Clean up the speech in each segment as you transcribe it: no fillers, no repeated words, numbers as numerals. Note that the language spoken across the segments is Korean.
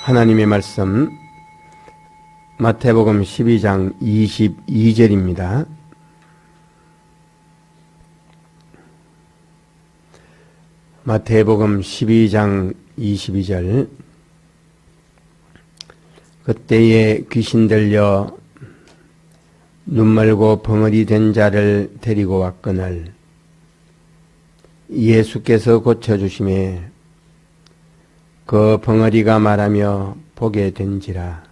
하나님의 말씀 마태복음 12장 22절입니다. 마태복음 12장 22절. 그때에 귀신 들려 눈멀고 벙어리 된 자를 데리고 왔거늘 예수께서 고쳐주심에 그 벙어리가 말하며 보게 된지라.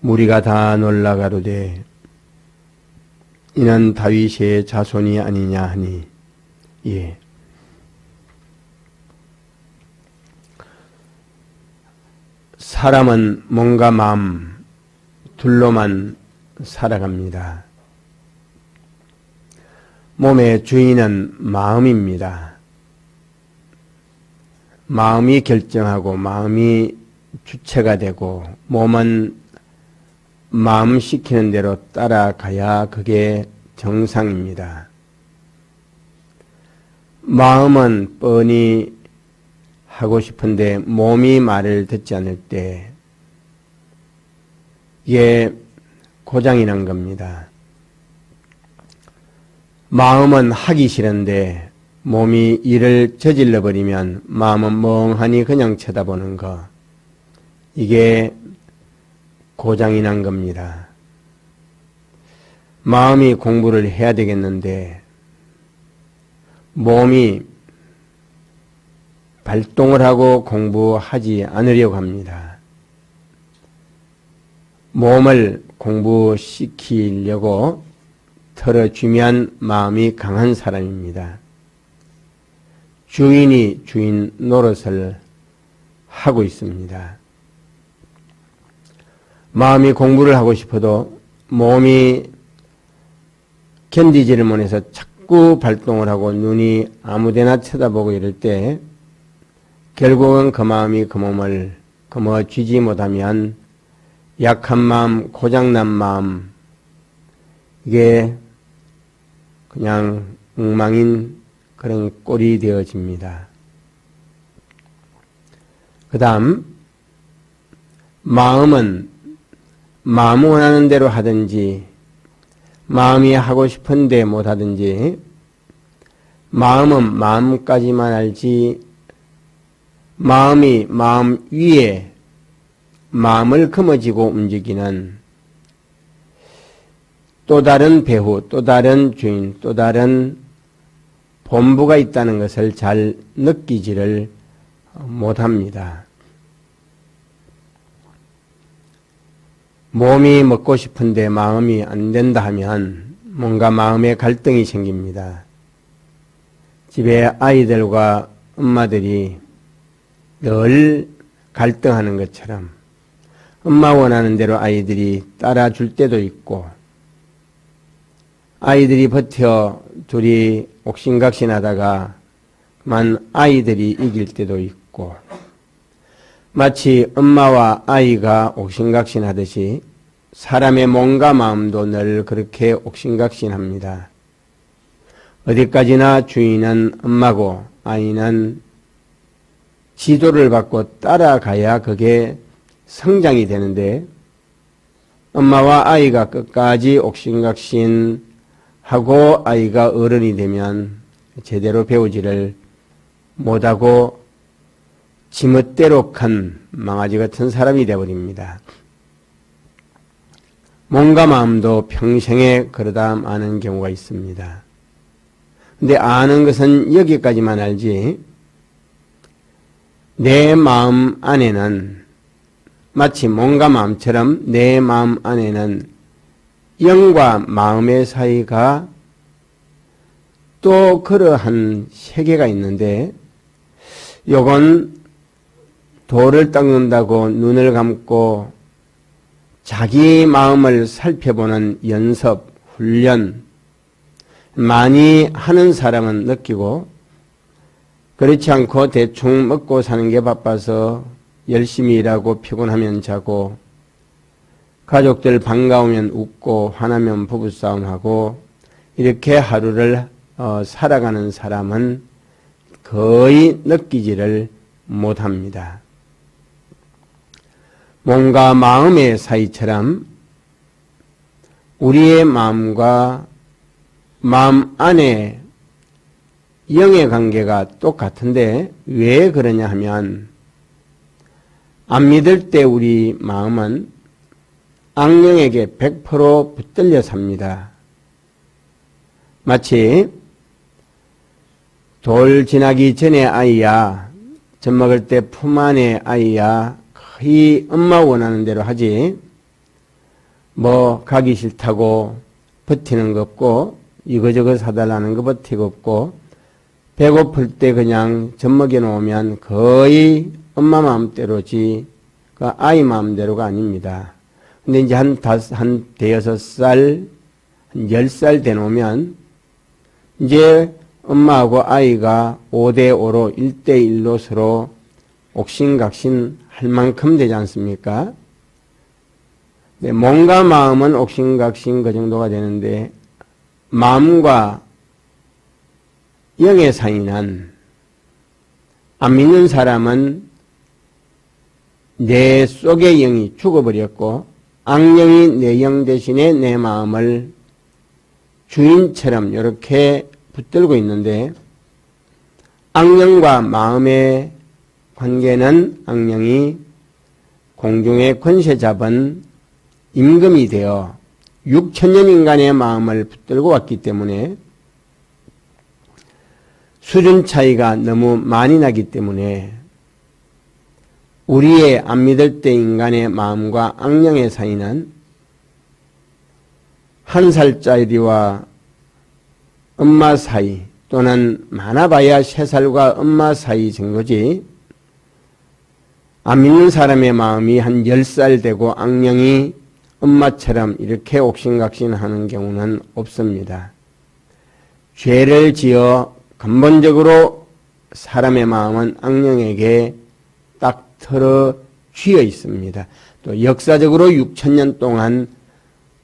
무리가 다 놀라 가로되 이는 다윗의 자손이 아니냐 하니 예. 사람은 몸과 마음 둘로만 살아갑니다. 몸의 주인은 마음입니다. 마음이 결정하고 마음이 주체가 되고 몸은 마음 시키는 대로 따라가야 그게 정상입니다. 마음은 뻔히 하고 싶은데 몸이 말을 듣지 않을 때 이게 고장이 난 겁니다. 마음은 하기 싫은데 몸이 일을 저질러 버리면 마음은 멍하니 그냥 쳐다보는 거. 이게 고장이 난 겁니다. 마음이 공부를 해야 되겠는데 몸이 발동을 하고 공부하지 않으려고 합니다. 몸을 공부시키려고 털어주면 마음이 강한 사람입니다. 주인이 주인 노릇을 하고 있습니다. 마음이 공부를 하고 싶어도 몸이 견디지를 못해서 자꾸 발동을 하고 눈이 아무데나 쳐다보고 이럴 때 결국은 그 마음이 그 몸을 거머쥐지 못하면 약한 마음, 고장난 마음, 이게 그냥 엉망인 그런 꼴이 되어집니다. 그 다음 마음은 마음 원하는 대로 하든지 마음이 하고 싶은데 못하든지 마음은 마음까지만 알지 마음이 마음 위에 마음을 거머쥐고 움직이는 또 다른 배후, 또 다른 주인, 또 다른 본부가 있다는 것을 잘 느끼지를 못합니다. 몸이 먹고 싶은데 마음이 안 된다 하면 뭔가 마음에 갈등이 생깁니다. 집에 아이들과 엄마들이 늘 갈등하는 것처럼 엄마 원하는 대로 아이들이 따라줄 때도 있고 아이들이 버텨 둘이 옥신각신하다가 만 아이들이 이길 때도 있고 마치 엄마와 아이가 옥신각신하듯이 사람의 몸과 마음도 늘 그렇게 옥신각신합니다. 어디까지나 주인은 엄마고 아이는 지도를 받고 따라가야 그게 성장이 되는데 엄마와 아이가 끝까지 옥신각신 하고 아이가 어른이 되면 제대로 배우지를 못하고 지멋대로 큰 망아지 같은 사람이 되어버립니다. 몸과 마음도 평생에 그러다 마는 경우가 있습니다. 근데 아는 것은 여기까지만 알지 내 마음 안에는 마치 몸과 마음처럼 내 마음 안에는 영과 마음의 사이가 또 그러한 세계가 있는데 요건 돌을 닦는다고 눈을 감고 자기 마음을 살펴보는 연습, 훈련 많이 하는 사람은 느끼고 그렇지 않고 대충 먹고 사는 게 바빠서 열심히 일하고 피곤하면 자고 가족들 반가우면 웃고 화나면 부부싸움하고 이렇게 하루를 살아가는 사람은 거의 느끼지를 못합니다. 몸과 마음의 사이처럼 우리의 마음과 마음 안에 영의 관계가 똑같은데 왜 그러냐 하면 안 믿을 때 우리 마음은 악령에게 100% 붙들려 삽니다. 마치 돌 지나기 전에 아이야, 젖 먹을 때 품 안에 아이야, 거의 엄마 원하는 대로 하지, 뭐 가기 싫다고 버티는 거 없고, 이거저거 사달라는 거 버티고 없고, 배고플 때 그냥 젖 먹여 놓으면 거의 엄마 마음대로지, 그 아이 마음대로가 아닙니다. 근데 이제 한 대여섯 살, 한 10살 돼 놓으면, 이제 엄마하고 아이가 5대5로 1대1로 서로 옥신각신 할 만큼 되지 않습니까? 네, 몸과 마음은 옥신각신 그 정도가 되는데 마음과 영의 사이는 안 믿는 사람은 내 속의 영이 죽어버렸고 악령이 내 영 대신에 내 마음을 주인처럼 이렇게 붙들고 있는데 악령과 마음의 관계는 악령이 공중의 권세 잡은 임금이 되어 6천년 인간의 마음을 붙들고 왔기 때문에 수준 차이가 너무 많이 나기 때문에 우리의 안 믿을 때 인간의 마음과 악령의 사이는 1살짜리와 엄마 사이 또는 많아봐야 3살과 엄마 사이 정도지 안 믿는 사람의 마음이 한 10살 되고 악령이 엄마처럼 이렇게 옥신각신하는 경우는 없습니다. 죄를 지어 근본적으로 사람의 마음은 악령에게 딱 틀어 쥐어 있습니다. 또 역사적으로 6천년 동안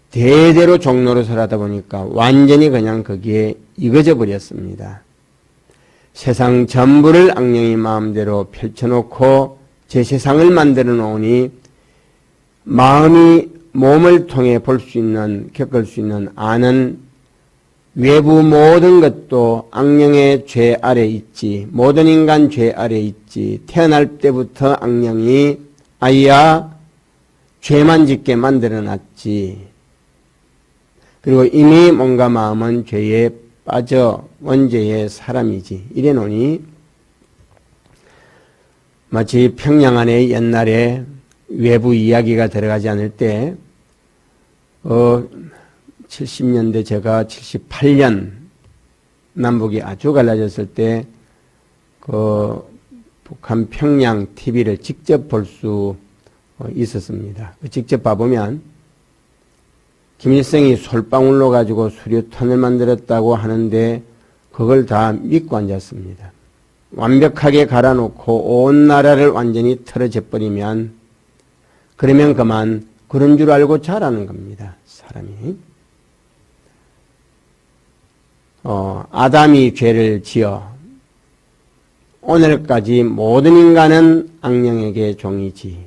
대대로 종로로 살아다 보니까 완전히 그냥 거기에 익어져 버렸습니다. 세상 전부를 악령이 마음대로 펼쳐놓고 제 세상을 만들어 놓으니 마음이 몸을 통해 볼 수 있는, 겪을 수 있는 아는 외부 모든 것도 악령의 죄 아래 있지, 모든 인간 죄 아래 있지, 태어날 때부터 악령이 아이야 죄만 짓게 만들어 놨지. 그리고 이미 몸과 마음은 죄에 빠져 원죄의 사람이지. 이래 놓으니 마치 평양 안에 옛날에 외부 이야기가 들어가지 않을 때 70년대 제가 78년 남북이 아주 갈라졌을 때 그 북한 평양 TV를 직접 볼 수 있었습니다. 직접 봐보면 김일성이 솔방울로 가지고 수류탄을 만들었다고 하는데 그걸 다 믿고 앉았습니다. 완벽하게 갈아놓고 온 나라를 완전히 틀어져 버리면 그러면 그만 그런 줄 알고 잘하는 겁니다. 사람이. 아담이 죄를 지어 오늘까지 모든 인간은 악령에게 종이지.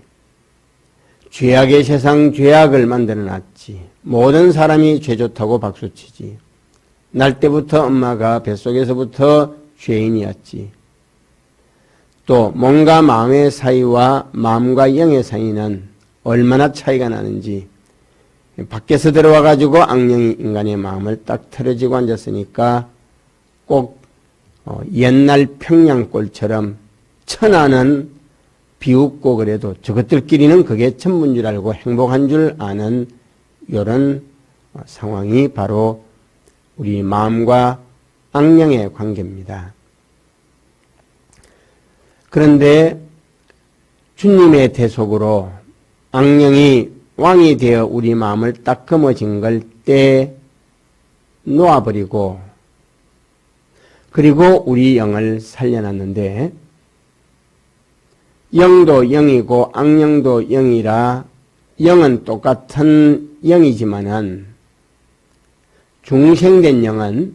죄악의 세상 죄악을 만들어 놨지. 모든 사람이 죄 좋다고 박수치지. 날 때부터 엄마가 뱃속에서부터 죄인이었지. 또 몸과 마음의 사이와 마음과 영의 사이는 얼마나 차이가 나는지 밖에서 들어와 가지고 악령이 인간의 마음을 딱 틀어지고 앉았으니까 꼭 옛날 평양골처럼 천하는 비웃고 그래도 저것들끼리는 그게 전부인 줄 알고 행복한 줄 아는 이런 상황이 바로 우리 마음과 악령의 관계입니다. 그런데 주님의 대속으로 악령이 왕이 되어 우리 마음을 딱 거머쥔 걸 떼 놓아버리고 그리고 우리 영을 살려놨는데 영도 영이고 악령도 영이라 영은 똑같은 영이지만은 중생된 영은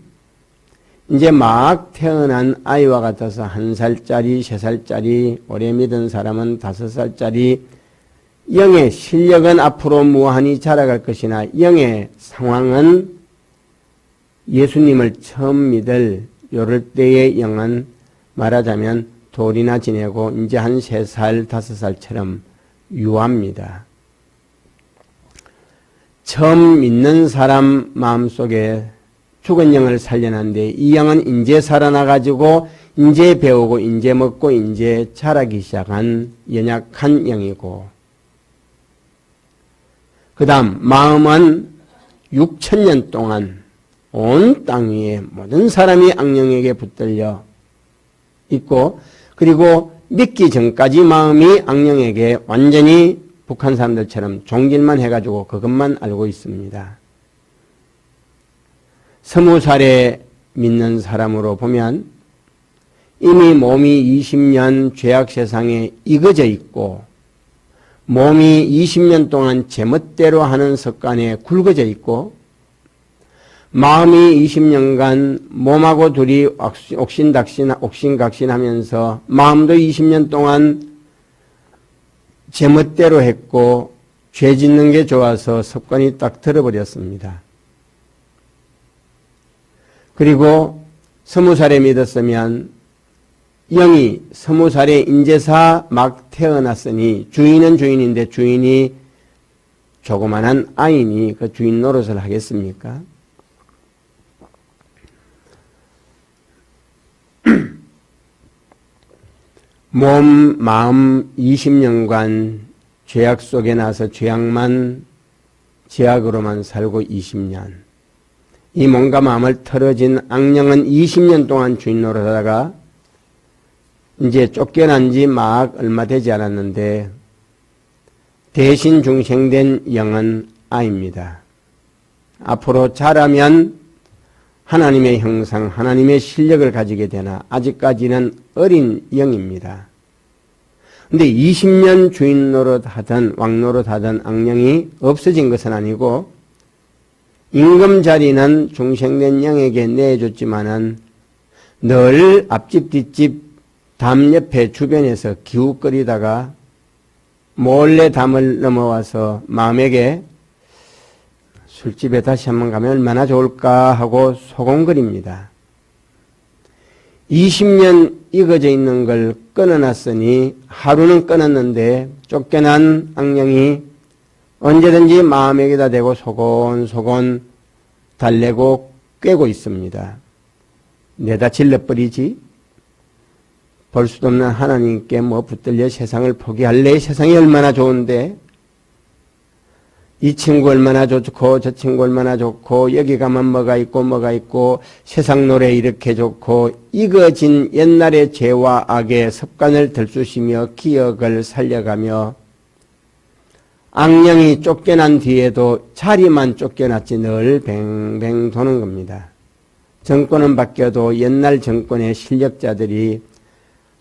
이제 막 태어난 아이와 같아서 1살짜리, 3살짜리, 오래 믿은 사람은 5살짜리 영의 실력은 앞으로 무한히 자라갈 것이나 영의 상황은 예수님을 처음 믿을 요럴 때의 영은 말하자면 돌이나 지내고 이제 한 3살, 5살처럼 유합니다. 처음 믿는 사람 마음속에 죽은 영을 살려놨는데 이 영은 이제 살아나가지고 이제 배우고 이제 먹고 이제 자라기 시작한 연약한 영이고, 그 다음 마음은 6,000년 동안 온 땅 위에 모든 사람이 악령에게 붙들려 있고, 그리고 믿기 전까지 마음이 악령에게 완전히 북한 사람들처럼 종길만 해가지고 그것만 알고 있습니다. 20살에 믿는 사람으로 보면 이미 몸이 20년 죄악 세상에 익어져 있고, 몸이 20년 동안 제멋대로 하는 습관에 굵어져 있고, 마음이 20년간 몸하고 둘이 옥신각신하면서 마음도 20년 동안 제멋대로 했고 죄 짓는 게 좋아서 습관이 딱 들어버렸습니다. 그리고 20살에 믿었으면 영이 20살에 인제사 막 태어났으니 주인은 주인인데 주인이 조그만한 아이니 그 주인 노릇을 하겠습니까? 몸, 마음 20년간 죄악 속에 나서 죄악만, 죄악으로만 살고 20년. 이 몸과 마음을 털어진 악령은 20년 동안 주인 노릇하다가 이제 쫓겨난 지 막 얼마 되지 않았는데 대신 중생된 영은 아입니다. 앞으로 자라면 하나님의 형상, 하나님의 실력을 가지게 되나 아직까지는 어린 영입니다. 근데 20년 주인 노릇하던 왕 노릇하던 악령이 없어진 것은 아니고 임금 자리는 중생된 영에게 내줬지만은 늘 앞집 뒷집 담 옆에 주변에서 기웃거리다가 몰래 담을 넘어와서 마음에게 술집에 다시 한번 가면 얼마나 좋을까 하고 소곤거립니다. 20년 익어져 있는 걸 끊어놨으니 하루는 끊었는데 쫓겨난 악령이 언제든지 마음에게다 대고 소곤소곤 달래고 꿰고 있습니다. 내다 질러버리지? 볼 수도 없는 하나님께 뭐 붙들려 세상을 포기할래? 세상이 얼마나 좋은데? 이 친구 얼마나 좋고 저 친구 얼마나 좋고 여기 가면 뭐가 있고 세상 노래 이렇게 좋고 익어진 옛날의 죄와 악의 습관을 들쑤시며 기억을 살려가며 악령이 쫓겨난 뒤에도 자리만 쫓겨났지 늘 뱅뱅 도는 겁니다. 정권은 바뀌어도 옛날 정권의 실력자들이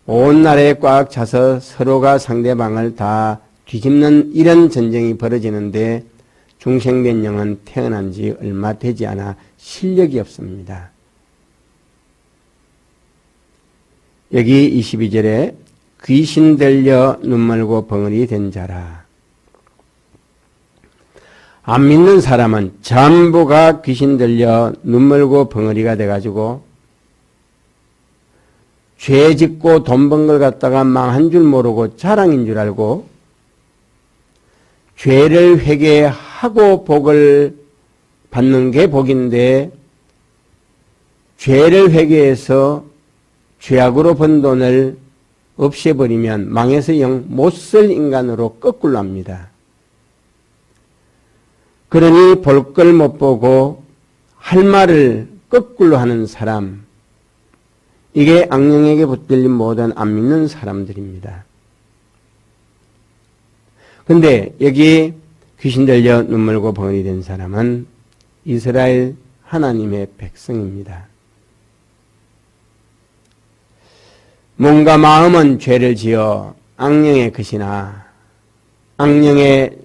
온 나라에 꽉 차서 서로가 상대방을 다 뒤집는 이런 전쟁이 벌어지는데 중생된 영은 태어난 지 얼마 되지 않아 실력이 없습니다. 여기 22절에 귀신 들려 눈멀고 벙어리 된 자라. 안 믿는 사람은 전부가 귀신 들려 눈멀고 벙어리가 돼가지고 죄 짓고 돈 번 걸 갖다가 망한 줄 모르고 자랑인 줄 알고 죄를 회개하고 복을 받는 게 복인데 죄를 회개해서 죄악으로 번 돈을 없애버리면 망해서 영 못 쓸 인간으로 거꾸로 합니다. 그러니 볼 걸 못 보고 할 말을 거꾸로 하는 사람, 이게 악령에게 붙들린 모든 안 믿는 사람들입니다. 근데 여기 귀신 들려 눈물고 벙어리 된 사람은 이스라엘 하나님의 백성입니다. 몸과 마음은 죄를 지어 악령의 것이나 악령의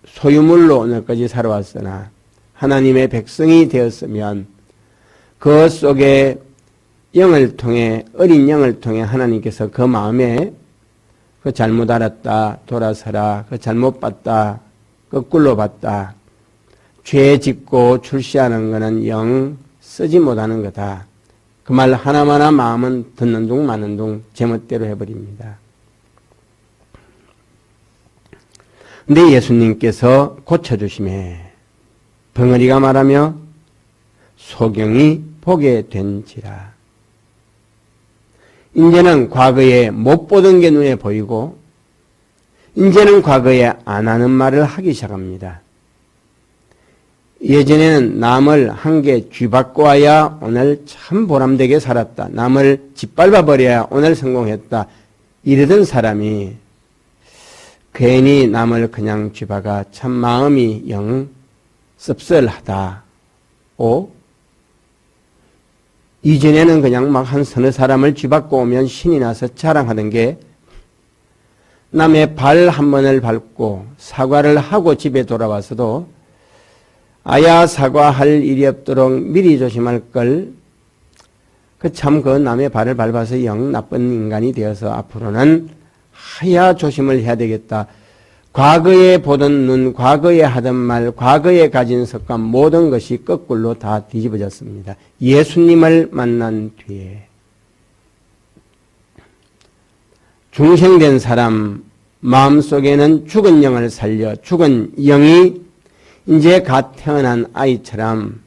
소유물로 오늘까지 살아왔으나 하나님의 백성이 되었으면 그 속에 영을 통해 어린 영을 통해 하나님께서 그 마음에 그 잘못 알았다, 돌아서라, 그 잘못 봤다, 거꾸로 봤다. 죄 짓고 출시하는 것은 영 쓰지 못하는 거다. 그 말 하나마나 마음은 듣는 둥 마는 둥 제멋대로 해버립니다. 근데 예수님께서 고쳐주심에 벙어리가 말하며 소경이 보게 된지라. 이제는 과거에 못 보던 게 눈에 보이고 이제는 과거에 안 하는 말을 하기 시작합니다. 예전에는 남을 한 개 쥐받고 와야 오늘 참 보람되게 살았다. 남을 짓밟아 버려야 오늘 성공했다. 이러던 사람이 괜히 남을 그냥 쥐박아 참 마음이 영 씁쓸하다. 이전에는 그냥 막 한 서너 사람을 쥐받고 오면 신이 나서 자랑하던 게 남의 발 한 번을 밟고 사과를 하고 집에 돌아와서도 아야 사과할 일이 없도록 미리 조심할 걸. 그 남의 발을 밟아서 영 나쁜 인간이 되어서 앞으로는 하야 조심을 해야 되겠다. 과거에 보던 눈, 과거에 하던 말, 과거에 가진 습관 모든 것이 거꾸로 다 뒤집어졌습니다. 예수님을 만난 뒤에 중생된 사람 마음속에는 죽은 영을 살려 죽은 영이 이제 갓 태어난 아이처럼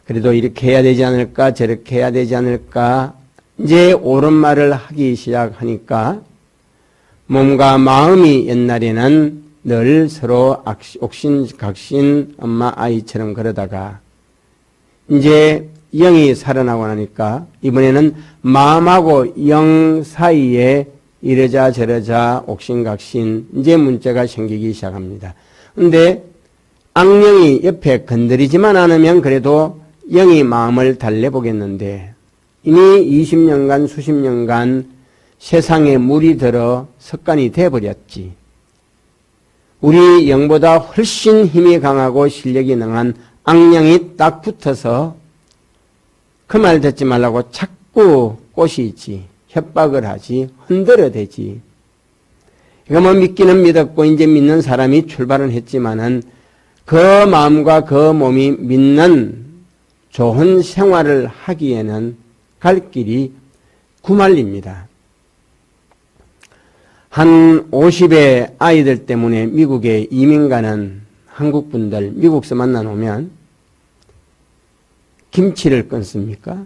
그래도 이렇게 해야 되지 않을까 저렇게 해야 되지 않을까 이제 옳은 말을 하기 시작하니까 몸과 마음이 옛날에는 늘 서로 옥신각신 엄마 아이처럼 그러다가 이제 영이 살아나고 나니까 이번에는 마음하고 영 사이에 이러자 저러자 옥신각신 이제 문제가 생기기 시작합니다. 그런데 악령이 옆에 건드리지만 않으면 그래도 영이 마음을 달래보겠는데 이미 20년간 수십 년간 세상에 물이 들어 습관이 돼버렸지. 우리 영보다 훨씬 힘이 강하고 실력이 능한 악령이 딱 붙어서 그 말 듣지 말라고 자꾸 꼬시지, 협박을 하지, 흔들어대지. 이거 뭐 믿기는 믿었고 이제 믿는 사람이 출발은 했지만은 그 마음과 그 몸이 믿는 좋은 생활을 하기에는 갈 길이 구말립니다. 한 50의 아이들 때문에 미국에 이민 가는 한국 분들 미국서 만나놓으면 김치를 끊습니까?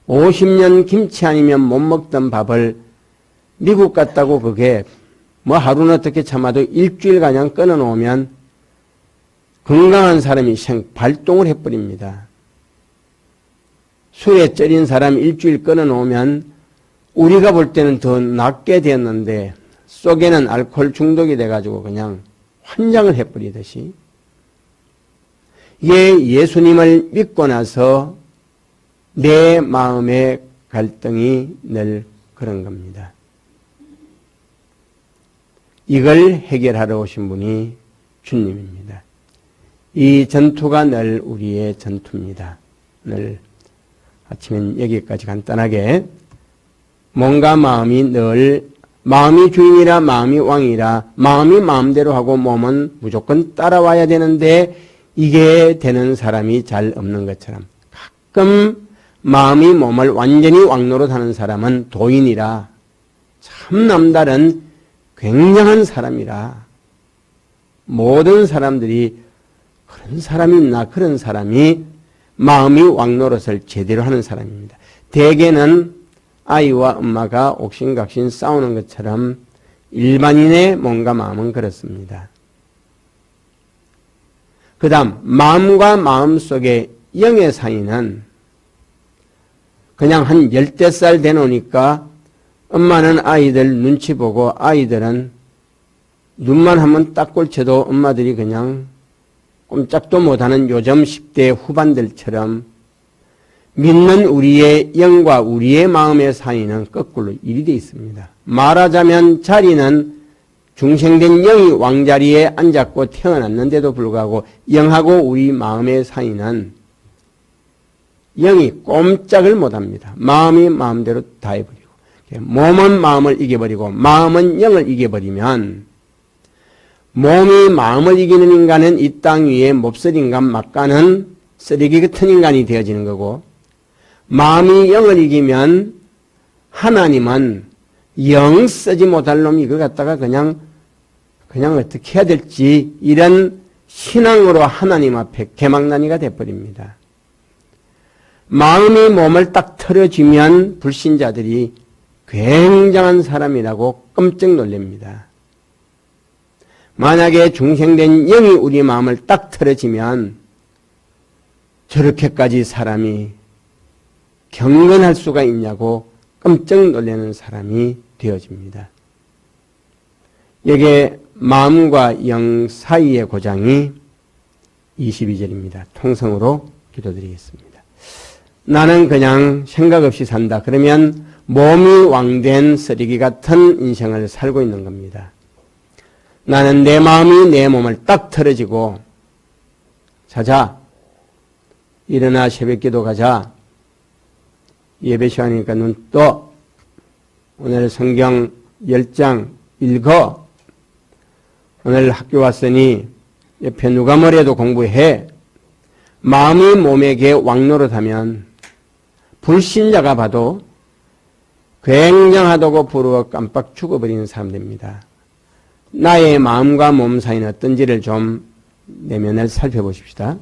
50년 김치 아니면 못 먹던 밥을 미국 갔다고 그게 뭐 하루는 어떻게 참아도 일주일가량 끊어놓으면 건강한 사람이 발동을 해버립니다. 술에 쩔인 사람 일주일 끊어놓으면 우리가 볼 때는 더 낫게 되었는데 속에는 알코올 중독이 돼가지고 그냥 환장을 해버리듯이 이게 예수님을 믿고 나서 내 마음의 갈등이 늘 그런 겁니다. 이걸 해결하러 오신 분이 주님입니다. 이 전투가 늘 우리의 전투입니다. 오늘 아침엔 여기까지 간단하게 몸과 마음이 늘 마음이 주인이라 마음이 왕이라 마음이 마음대로 하고 몸은 무조건 따라와야 되는데 이게 되는 사람이 잘 없는 것처럼 가끔 마음이 몸을 완전히 왕노릇하는 사람은 도인이라 참 남다른 굉장한 사람이라 모든 사람들이 그런 사람이 있나 그런 사람이 마음이 왕노릇을 제대로 하는 사람입니다. 대개는 아이와 엄마가 옥신각신 싸우는 것처럼 일반인의 몸과 마음은 그렇습니다. 그 다음 마음과 마음 속의 영의 사이는 그냥 한 10살 되놓으니까 엄마는 아이들 눈치 보고 아이들은 눈만 한번 딱 꼴쳐도 엄마들이 그냥 꼼짝도 못하는 요즘 10대 후반들처럼 믿는 우리의 영과 우리의 마음의 사이는 거꾸로 일이 되어 있습니다. 말하자면 자리는 중생된 영이 왕자리에 앉았고 태어났는데도 불구하고 영하고 우리 마음의 사이는 영이 꼼짝을 못합니다. 마음이 마음대로 다 해버리고 몸은 마음을 이겨버리고 마음은 영을 이겨버리면 몸이 마음을 이기는 인간은 이 땅 위에 몹쓸 인간 막가는 쓰레기 같은 인간이 되어지는 거고, 마음이 영을 이기면 하나님은 영 쓰지 못할 놈이 이걸 갖다가 그냥 어떻게 해야 될지 이런 신앙으로 하나님 앞에 개망난이가 돼버립니다. 마음이 몸을 딱 털어쥐면 불신자들이 굉장한 사람이라고 깜짝 놀랍니다. 만약에 중생된 영이 우리 마음을 딱 털어지면 저렇게까지 사람이 경건할 수가 있냐고 깜짝 놀라는 사람이 되어집니다. 여기에 마음과 영 사이의 고장이 22절입니다. 통성으로 기도드리겠습니다. 나는 그냥 생각 없이 산다. 그러면 몸이 왕된 쓰레기 같은 인생을 살고 있는 겁니다. 나는 내 마음이 내 몸을 딱 털어지고, 자자, 일어나 새벽기도 가자, 예배 시간이니까 눈 떠, 오늘 성경 10장 읽어, 오늘 학교 왔으니 옆에 누가 뭐래도 공부해. 마음이 몸에게 왕노릇하면 불신자가 봐도 굉장하다고 부러워 깜빡 죽어버리는 사람 됩니다. 나의 마음과 몸 사이는 어떤지를 좀 내면을 살펴보십시다.